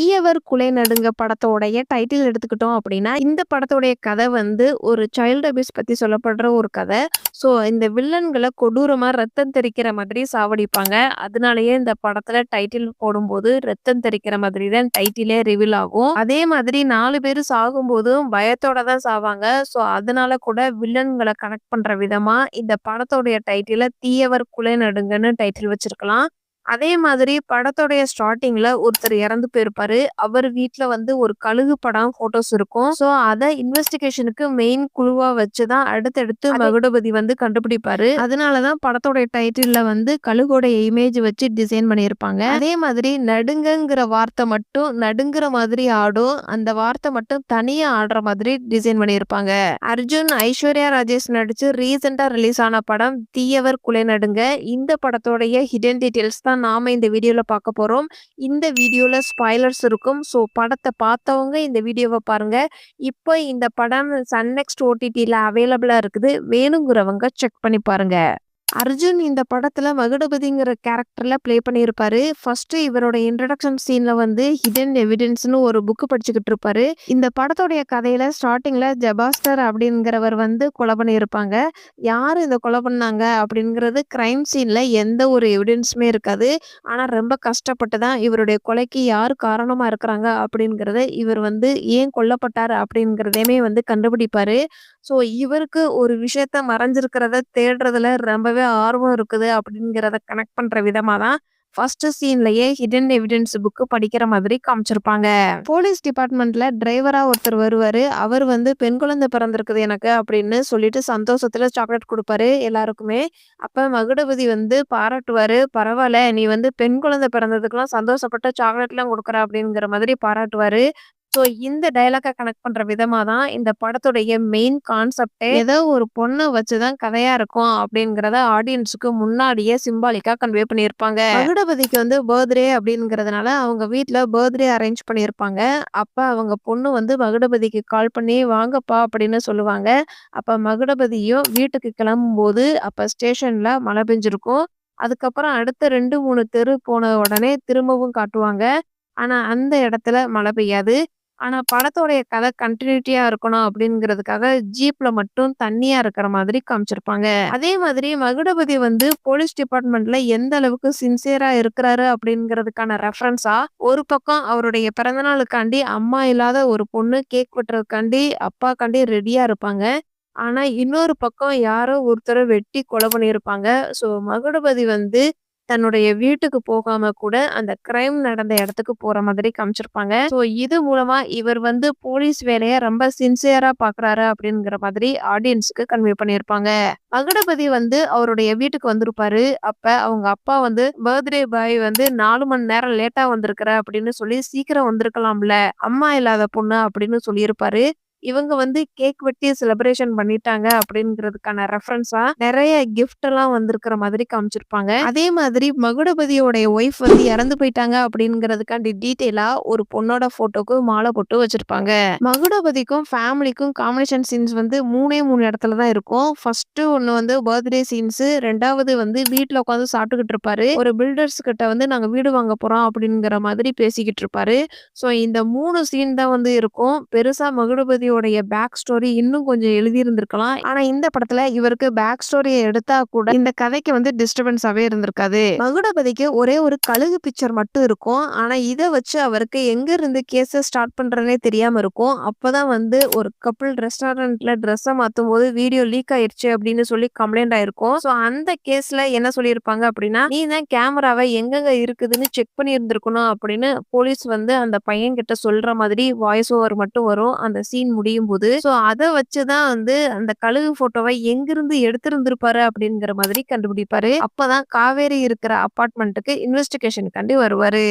தீயவர் குலை நடுங்க படத்தோடைய டைட்டில் எடுத்துக்கிட்டோம் அப்படின்னா, இந்த படத்தோடைய கதை வந்து ஒரு சைல்ட் அபியூஸ் பத்தி சொல்லப்படுற ஒரு கதை. ஸோ இந்த வில்லன்கள கொடூரமா ரத்தம் தெறிக்கிற மாதிரி சாவடிப்பாங்க. அதனாலேயே இந்த படத்துல டைட்டில் போடும்போது ரத்தம் தெறிக்கிற மாதிரி தான் டைட்டிலே ரிவீல் ஆகும். அதே மாதிரி 4 பேரு சாகும்போதும் பயத்தோட தான் சாவாங்க. ஸோ அதனால கூட வில்லன்கள கனெக்ட் பண்ற விதமா இந்த படத்தோடைய டைட்டில தீயவர் குலை நடுங்கன்னு டைட்டில் வச்சிருக்கலாம். அதே மாதிரி படத்தோடைய ஸ்டார்ட்டிங்ல ஒருத்தர் இறந்து போயிருப்பாரு. அவர் வீட்ல வந்து ஒரு கழுகு படம் ஃபோட்டோஸ் இருக்கும். ஸோ அத இன்வெஸ்டிகேஷனுக்கு மெயின் குழுவா வச்சு தான் அடுத்தடுத்து மகுடபதி வந்து கண்டுபிடிப்பாரு. அதனால தான் படத்தோடைய டைட்டில்ல வந்து கழுகோடைய இமேஜ் வச்சு டிசைன் பண்ணியிருப்பாங்க. அதே மாதிரி நடுங்கங்கிற வார்த்தை மட்டும் நடுங்குற மாதிரி ஆடும். அந்த வார்த்தை மட்டும் தனியா ஆடுற மாதிரி டிசைன் பண்ணியிருப்பாங்க. அர்ஜுன், ஐஸ்வர்யா ராஜேஷ் நடிச்சு ரீசெண்டா ரிலீஸ் ஆன படம் தீயவர் குலை நடுங்க. இந்த படத்தோடைய ஹிடன் டீடைல்ஸ் தான் நாம இந்த வீடியோல பார்க்க போறோம். இந்த வீடியோல ஸ்பாய்லர்ஸ் இருக்கும். ஸோ படத்த பார்த்தவங்க இந்த வீடியோவ பாருங்க. இப்போ இந்த படம் சன் நெக்ஸ்ட் ஓடிடில அவைலபிளா இருக்குது. வேணுங்கிறவங்க செக் பண்ணி பாருங்க. அர்ஜுன் இந்த படத்துல மகுடபதிங்கிற கேரக்டர்ல ப்ளே பண்ணியிருப்பாரு. ஃபர்ஸ்ட் இவரோட இன்ட்ரோடக்ஷன் சீன்ல வந்து ஹிடன் எவிடன்ஸ்னு ஒரு புக் படிச்சுக்கிட்டு இருப்பாரு. இந்த படத்தோடைய கதையில ஸ்டார்டிங்ல ஜபாஸ்டர் அப்படிங்கிறவர் வந்து கொலை பண்ணியிருப்பாங்க. யாரு இந்த கொலை பண்ணாங்க அப்படிங்கிறது கிரைம் சீன்ல எந்த ஒரு எவிடன்ஸுமே இருக்காது. ஆனா ரொம்ப கஷ்டப்பட்டு தான் இவருடைய கொலைக்கு யார் காரணமா இருக்கிறாங்க அப்படிங்கிறத இவர் வந்து ஏன் கொல்லப்பட்டாரு அப்படிங்கிறதையுமே வந்து கண்டுபிடிப்பாரு. ஸோ இவருக்கு ஒரு விஷயத்த மறைஞ்சிருக்கிறத தேடுறதுல ரொம்பவே ஆர்வம் இருக்குது அப்படிங்கிறத கனெக்ட் பண்ற விதமா தான் ஃபர்ஸ்ட் சீன்லயே ஹிடன் எவிடன்ஸ் புக் படிக்கிற மாதிரி காமிச்சிருப்பாங்க. போலீஸ் டிபார்ட்மெண்ட்ல டிரைவரா ஒருத்தர் வருவாரு. அவர் வந்து பெண் குழந்தை பிறந்திருக்குது எனக்கு அப்படின்னு சொல்லிட்டு சந்தோஷத்துல சாக்லேட் கொடுப்பாரு எல்லாருக்குமே. அப்ப மகுடபதி வந்து பாராட்டுவாரு. பரவாயில்ல, நீ வந்து பெண் குழந்தை பிறந்ததுக்கெல்லாம் சந்தோஷப்பட்ட சாக்லேட்லாம் கொடுக்குற அப்படிங்கிற மாதிரி பாராட்டுவாரு. ஸோ இந்த டயலாக்க கனெக்ட் பண்ற விதமா தான் இந்த படத்துடைய மெயின் கான்செப்ட்டே ஏதோ ஒரு பொண்ண வச்சு தான் கதையா இருக்கும் அப்படிங்கிறத ஆடியன்ஸுக்கு முன்னாடியே சிம்பாலிக்கா கன்வே பண்ணியிருப்பாங்க. மகுடபதிக்கு வந்து பர்த்டே அப்படிங்கிறதுனால அவங்க வீட்ல பர்த்டே அரேஞ்ச் பண்ணியிருப்பாங்க. அப்ப அவங்க பொண்ணு வந்து மகுடபதிக்கு கால் பண்ணி வாங்கப்பா அப்படின்னு சொல்லுவாங்க. அப்ப மகுடபதியும் வீட்டுக்கு கிளம்பும்போது அப்ப ஸ்டேஷன்ல மழை பெஞ்சிருக்கும். அதுக்கப்புறம் அடுத்த 2, 3 தெரு போன உடனே திரும்பவும் காட்டுவாங்க. ஆனா அந்த இடத்துல மழை பெய்யாது. ஆனா படத்தோடைய கதை கன்டினியூட்டியா இருக்கணும் அப்படிங்கிறதுக்காக ஜீப்ல மட்டும் தண்ணியா இருக்கிற மாதிரி காமிச்சிருப்பாங்க. அதே மாதிரி மகுடபதி வந்து போலீஸ் டிபார்ட்மெண்ட்ல எந்த அளவுக்கு சின்சியரா இருக்கிறாரு அப்படிங்கிறதுக்கான ரெஃபரன்ஸா ஒரு பக்கம் அவருடைய பிறந்தநாளுக்காண்டி அம்மா இல்லாத ஒரு பொண்ணு கேக் வெட்டுறதுக்காண்டி அப்பாக்காண்டி ரெடியா இருப்பாங்க. ஆனா இன்னொரு பக்கம் யாரோ ஒருத்தரை வெட்டி கொலை பண்ணியிருப்பாங்க. ஸோ மகுடபதி வந்து தன்னுடைய வீட்டுக்கு போகாம கூட அந்த கிரைம் நடந்த இடத்துக்கு போற மாதிரி காமிச்சிருப்பாங்க. ஸோ இது மூலமா இவர் வந்து போலீஸ் வேலைய ரொம்ப சின்சியரா பார்க்குறாரு அப்படிங்கிற மாதிரி ஆடியன்ஸ்க்கு கன்வே பண்ணியிருப்பாங்க. மகுடபதி வந்து அவருடைய வீட்டுக்கு வந்திருப்பாரு. அப்ப அவங்க அப்பா வந்து பர்த்டே பாய் வந்து 4 மணி நேரம் லேட்டா வந்திருக்கிற அப்படின்னு சொல்லி சீக்கிரம் வந்திருக்கலாம்ல, அம்மா இல்லாத பொண்ணு அப்படின்னு சொல்லியிருப்பாரு. இவங்க வந்து கேக் வெட்டி செலிப்ரேஷன் பண்ணிட்டாங்க அப்படிங்கிறதுக்கான ரெஃபரன்ஸா நிறைய கிஃப்ட் எல்லாம் வந்திருக்கிற மாதிரி காமிச்சிருப்பாங்க. அதே மாதிரி மகுடபதியோடைய ஒய்ஃப் வந்து இறந்து போயிட்டாங்க அப்படிங்கிறதுக்காண்டி டீட்டெயிலா ஒரு பொண்ணோட போட்டோக்கு மாலை போட்டு வச்சிருப்பாங்க. மகுடபதிக்கும் ஃபேமிலிக்கும் காம்பினேஷன் சீன்ஸ் வந்து 3 இடத்துல தான் இருக்கும். ஃபர்ஸ்ட் ஒன்னு வந்து பர்த்டே சீன்ஸ், ரெண்டாவது வந்து வீட்டுல உட்காந்து சாப்பிட்டுக்கிட்டு இருப்பாரு. ஒரு பில்டர்ஸ் கிட்ட வந்து நாங்க வீடு வாங்க போறோம் அப்படிங்கிற மாதிரி பேசிக்கிட்டு இருப்பாரு. ஸோ இந்த 3 சீன் தான் வந்து இருக்கும். பெருசா மகுடபதியோடைய பேக் ஸ்டோரி இன்னும் கொஞ்சம் எழுதியிருந்திருக்கலாம். ஆனா இந்த படத்துல இவருக்கு பேக் ஸ்டோரியை எடுத்தா கூட இந்த கதைக்கு வந்து டிஸ்டர்பன்ஸாவே இருந்திருக்காது. மகுடபதிக்கு ஒரே ஒரு கழுகு பிக்சர் மட்டும் இருக்கும். ஆனா இதை வச்சு அவருக்கு எங்க இருந்து கேஸ ஸ்டார்ட் பண்றதுனே தெரியாம இருக்கும். அப்பதான் வந்து ஒரு கப்பிள் ரெஸ்டாரண்ட்ல ட்ரெஸ்ஸை மாத்தும் போது வீடியோ லீக் ஆயிடுச்சு அப்படின்னு சொல்லி கம்ப்ளைண்ட் ஆயிருக்கும். ஸோ அந்த கேஸ்ல என்ன சொல்லியிருப்பாங்க அப்படின்னா, நீ தான் கேமராவை எங்கெங்க இருக்குதுன்னு செக் பண்ணி இருந்திருக்கணும் அப்படின்னு போலீஸ் வந்து அந்த பையன் கிட்ட சொல்ற மாதிரி வாய்ஸ் ஓவர் மட்டும் வரும் அந்த சீன் முடியும் போது. ஸோ அதை வச்சுதான் வந்து அந்த கழுகு போட்டோவை எங்கிருந்து எடுத்திருந்திருப்பாரு அப்படிங்கிற மாதிரி கண்டுபிடிப்பாரு. அப்பதான் காவேரி இருக்கிற அபார்ட்மெண்ட்டுக்கு இன்வெஸ்டிகேஷனுக்காண்டி வருவாரு.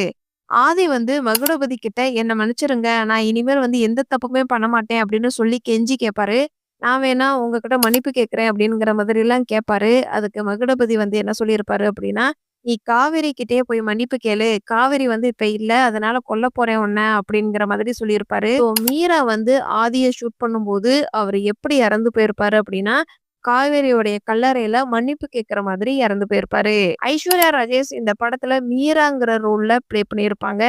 ஆதி வந்து மகுடபதி கிட்ட என்ன மன்னிச்சிருங்க, நான் இனிமேல் வந்து எந்த தப்புமே பண்ண மாட்டேன் அப்படின்னு சொல்லி கெஞ்சி கேட்பாரு. நான் வேணா உங்ககிட்ட மன்னிப்பு கேட்கிறேன் அப்படிங்கிற மாதிரி எல்லாம் கேட்பாரு. அதுக்கு மகுடபதி வந்து என்ன சொல்லியிருப்பாரு அப்படின்னா, நீ காவேரி கிட்டயே போய் மன்னிப்பு கேளு, காவேரி வந்து இப்ப இல்ல, அதனால கொல்ல போறேன் உன்ன அப்படிங்கிற மாதிரி சொல்லியிருப்பாரு. ஸோ மீரா வந்து ஆதிய ஷூட் பண்ணும்போது அவர் எப்படி இறந்து போயிருப்பாரு அப்படின்னா, காவேரியோடைய கல்லறையில மன்னிப்பு கேட்கிற மாதிரி இறந்து போயிருப்பாரு. ஐஸ்வர்யா ராஜேஷ் இந்த படத்துல மீராங்கிற ரோல்ல ப்ளே பண்ணியிருப்பாங்க.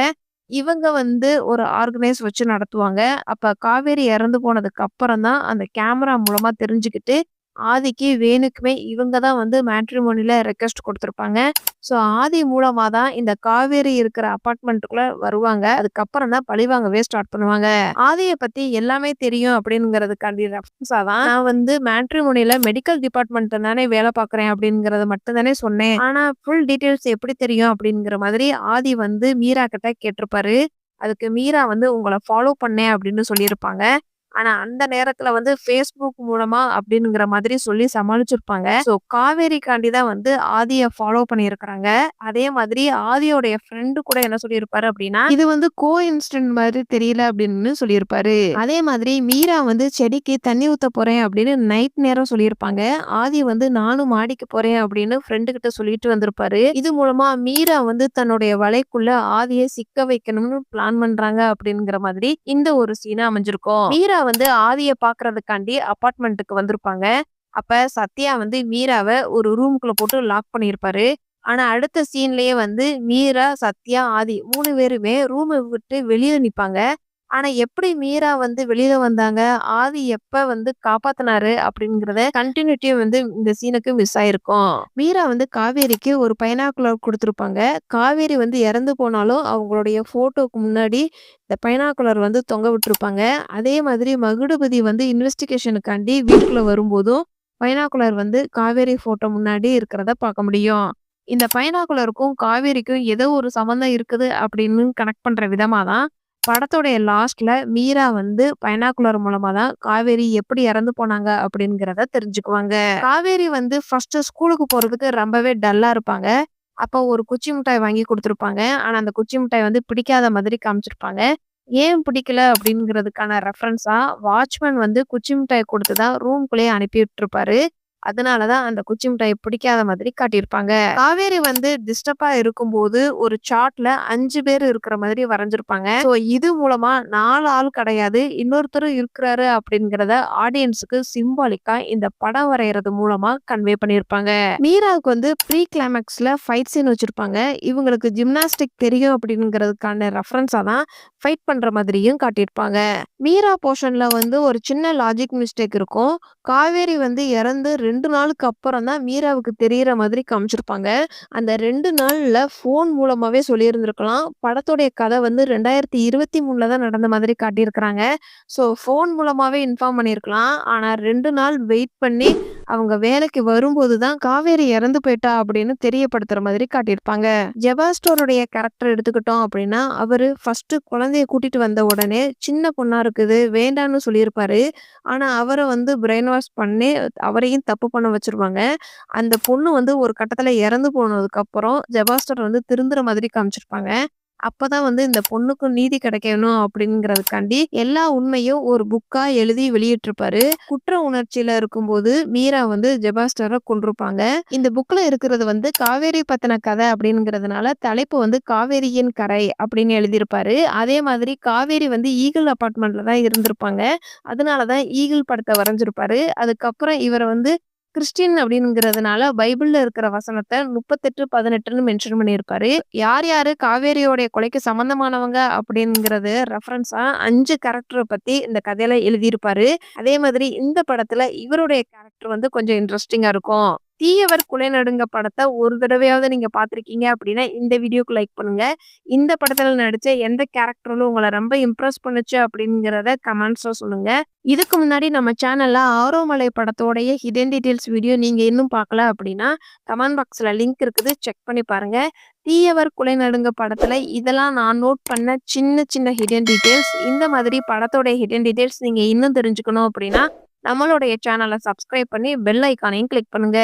இவங்க வந்து ஒரு ஆர்கனைஸ் வச்சு நடத்துவாங்க. அப்ப காவேரி இறந்து போனதுக்கு அப்புறம் தான் அந்த கேமரா மூலமா தெரிஞ்சுக்கிட்டு, ஆதிக்கு, வேணுக்குமே இவங்க தான் வந்து மேட்ரிமோனில ரெக்வெஸ்ட் குடுத்துருப்பாங்க. ஸோ ஆதி மூலமா தான் இந்த காவேரி இருக்கிற அபார்ட்மெண்ட்டுக்குள்ள வருவாங்க. அதுக்கப்புறம் தான் பழிவாங்கவே ஸ்டார்ட் பண்ணுவாங்க. ஆதிய பத்தி எல்லாமே தெரியும் அப்படிங்கிறதுக்காண்டி ரெஃபரன்ஸா தான் நான் வந்து மேட்ரிமோனில மெடிக்கல் டிபார்ட்மெண்ட்ல தானே வேலை பார்க்குறேன் அப்படிங்கிறத மட்டும் தானே சொன்னேன். ஆனா ஃபுல் டீட்டெயில்ஸ் எப்படி தெரியும் அப்படிங்கிற மாதிரி ஆதி வந்து மீரா கிட்ட கேட்டிருப்பாரு. அதுக்கு மீரா வந்து உங்கள ஃபாலோ பண்ணேன் அப்படின்னு சொல்லியிருப்பாங்க. ஆனா அந்த நேரத்துல வந்து Facebook மூலமா அப்படிங்கிற மாதிரி சொல்லி சமாளிச்சிருப்பாங்க. ஸோ காவேரிக்காண்டி தான் வந்து ஆதிய ஃபாலோ பண்ணியிருக்கிறாங்க. அதே மாதிரி ஆதியோடைய ஃப்ரெண்ட் கூட என்ன சொல்லியிருப்பாரு அப்படின்னா, இது வந்து இன்சிடென்ட் மாதிரி தெரியல அப்படின்னு சொல்லியிருப்பாரு. அதே மாதிரி மீரா வந்து செடிக்கு தண்ணி ஊத்த போறேன் அப்படின்னு நைட் நேரம் சொல்லியிருப்பாங்க. ஆதி வந்து நானும் மாடிக்கு போறேன் அப்படின்னு ஃப்ரெண்டு கிட்ட சொல்லிட்டு வந்திருப்பாரு. இது மூலமா மீரா வந்து தன்னுடைய வலைக்குள்ள ஆதிய சிக்க வைக்கணும்னு பிளான் பண்றாங்க அப்படிங்கிற மாதிரி இந்த ஒரு சீன் அமைஞ்சிருக்கும். மீரா வந்து ஆதிய பாக்குறதுக்காண்டி அபார்ட்மெண்ட்டுக்கு வந்திருப்பாங்க. அப்ப சத்யா வந்து மீராவ ஒரு ரூமுக்குள்ள போட்டு லாக் பண்ணியிருப்பாரு. ஆனா அடுத்த சீன்லயே வந்து மீரா, சத்யா, ஆதி 3 பேருமே ரூம விட்டு வெளிய நிப்பாங்க. ஆனா எப்படி மீரா வந்து வெளியில வந்தாங்க? ஆதி எப்ப வந்து காப்பாத்துனாரு? அப்படிங்கிறத கன்டினியூட்டி வந்து இந்த சீனுக்கு மிஸ் ஆயிருக்கும். மீரா வந்து காவேரிக்கு ஒரு பைனாக்குலர் குடுத்துருப்பாங்க. காவேரி வந்து இறந்து போனாலும் அவங்களுடைய ஃபோட்டோக்கு முன்னாடி இந்த பைனாக்குலர் வந்து தொங்க விட்டுருப்பாங்க. அதே மாதிரி மகுடபதி வந்து இன்வெஸ்டிகேஷனுக்காண்டி வீட்டுக்குள்ள வரும்போதும், பைனாக்குலர் வந்து காவேரி ஃபோட்டோ முன்னாடி இருக்கிறத பார்க்க முடியும். இந்த பைனாக்குலருக்கும், காவேரிக்கும் ஏதோ ஒரு சம்மந்தம் இருக்குது அப்படின்னு கனெக்ட் பண்ற விதமா தான் படத்தோடைய லாஸ்ட்ல மீரா வந்து பைனாகுலர் மூலமா தான் காவேரி எப்படி இறந்து போனாங்க அப்படிங்கிறத தெரிஞ்சுக்குவாங்க. காவேரி வந்து ஃபர்ஸ்ட் ஸ்கூலுக்கு போறதுக்கு ரொம்பவே டல்லா இருப்பாங்க. அப்போ ஒரு குச்சி மிட்டாய் வாங்கி குடுத்துருப்பாங்க. ஆனா அந்த குச்சி மிட்டாய் வந்து பிடிக்காத மாதிரி காமிச்சிருப்பாங்க. ஏன் பிடிக்கல அப்படிங்கிறதுக்கான ரெஃபரன்ஸா வாட்ச்மேன் வந்து குச்சி மிட்டாய் குடுத்து தான் ரூம்குள்ளேயே அனுப்பி விட்டுருப்பாரு. அதனால தான் அந்த குச்சி மிட்டாய் பிடிக்காத மாதிரி காட்டியிருப்பாங்க. காவேரி வந்து டிஸ்டர்பா இருக்கும்போது ஒரு சார்ட்ல 5 பேர் இருக்கிற மாதிரி வரைஞ்சிருப்பாங்க. ஸோ இது மூலமா 4 ஆள் கிடையாது. இன்னொருத்தரும் இருக்கிறாரு அப்படிங்கிறத ஆடியன்ஸுக்கு சிம்பாலிக்கா இந்த படம் வரையறது மூலமா கன்வே பண்ணியிருப்பாங்க. மீராவுக்கு வந்து ப்ரீ கிளைமேக்ஸ்ல ஃபைட் சீன் வச்சிருப்பாங்க. இவங்களுக்கு ஜிம்னாஸ்டிக் தெரியும் அப்படிங்கிறதுக்கான ரெஃபரன்ஸா தான் ஃபைட் பண்ற மாதிரியும் காட்டியிருப்பாங்க. மீரா போர்ஷன்ல வந்து ஒரு சின்ன லாஜிக் மிஸ்டேக் இருக்கும். காவேரி வந்து இறந்து 2 நாளுக்கு அப்புறம் தான் மீராவுக்கு தெரியிற மாதிரி காமிச்சிருப்பாங்க. அந்த 2 நாள்ல ஃபோன் மூலமாவே சொல்லியிருந்திருக்கலாம். படத்துடைய கதை வந்து 2023ல தான் நடந்த மாதிரி காட்டியிருக்கிறாங்க. ஸோ ஃபோன் மூலமாவே இன்ஃபார்ம் பண்ணியிருக்கலாம். ஆனா 2 நாள் வெயிட் பண்ணி அவங்க வேலைக்கு வரும்போது தான் காவேரி இறந்து போயிட்டா அப்படின்னு தெரியப்படுத்துற மாதிரி காட்டியிருப்பாங்க. ஜெபாஸ்டருடைய கேரக்டர் எடுத்துக்கிட்டோம் அப்படின்னா, அவரு ஃபர்ஸ்ட் குழந்தைய கூட்டிட்டு வந்த உடனே சின்ன பொண்ணா இருக்குது வேண்டான்னு சொல்லியிருப்பாரு. ஆனா அவர வந்து பிரெயின் வாஷ் பண்ணி அவரையும் தப்பு பண்ண வச்சுருவாங்க. அந்த பொண்ணு வந்து ஒரு கட்டத்துல இறந்து போனதுக்கப்புறம் ஜெபாஸ்டர் வந்து திருந்துற மாதிரி காமிச்சிருப்பாங்க. அப்பதான் வந்து இந்த பொண்ணுக்கும் நீதி கிடைக்கணும் அப்படிங்கிறதுக்காண்டி எல்லா உண்மையும் ஒரு புக்கா எழுதி வெளியிட்டிருப்பாரு. குற்ற உணர்ச்சியில இருக்கும்போது மீரா வந்து ஜெபாஸ்டர கொன்றுப்பாங்க. இந்த புக்ல இருக்கிறது வந்து காவேரி பத்தின கதை அப்படிங்கிறதுனால தலைப்பு வந்து காவேரியின் கரை அப்படின்னு எழுதியிருப்பாரு. அதே மாதிரி காவேரி வந்து ஈகிள் அபார்ட்மெண்ட்ல தான் இருந்திருப்பாங்க. அதனால தான் ஈகிள் படத்த வரைஞ்சிருப்பாரு. அதுக்கப்புறம் இவர வந்து கிறிஸ்டின் அப்படிங்கிறதுனால பைபிள்ல இருக்கிற வசனத்த 38:18ன்னு மென்ஷன் பண்ணியிருப்பாரு. யார் யாரு காவேரியோடைய கொலைக்கு சம்மந்தமானவங்க அப்படிங்கிறது ரெஃபரன்ஸா 5 கேரக்டர பத்தி இந்த கதையில எழுதியிருப்பாரு. அதே மாதிரி இந்த படத்துல இவருடைய கேரக்டர் வந்து கொஞ்சம் இன்ட்ரஸ்டிங்கா இருக்கும். தீயவர் குலைநடுங்க படத்த ஒரு தடவையாவது நீங்க பார்த்திருக்கீங்க அப்படின்னா, இந்த வீடியோக்கு லைக் பண்ணுங்க. இந்த படத்துல நடிச்ச எந்த கேரக்டரும் உங்கள ரொம்ப இம்ப்ரெஸ் பண்ணுச்சு அப்படிங்கிறத கமெண்ட்ஸ்ல சொல்லுங்க. இதுக்கு முன்னாடி நம்ம சேனல்ல ஆரோமலை படத்தோடைய ஹிடன் டீட்டெயில்ஸ் வீடியோ நீங்க இன்னும் பார்க்கல அப்படின்னா, கமெண்ட் பாக்ஸ்ல லிங்க் இருக்குது. செக் பண்ணி பாருங்க. தீயவர் குலைநடுங்க படத்துல இதெல்லாம் நான் நோட் பண்ண சின்ன சின்ன ஹிடன் டீட்டெயில்ஸ். இந்த மாதிரி படத்தோட ஹிடன் டீட்டெயில்ஸ் நீங்க இன்னும் தெரிஞ்சுக்கணும் அப்படின்னா, நம்மளுடைய சேனல சப்ஸ்கிரைப் பண்ணி பெல் ஐகானையும் கிளிக் பண்ணுங்க.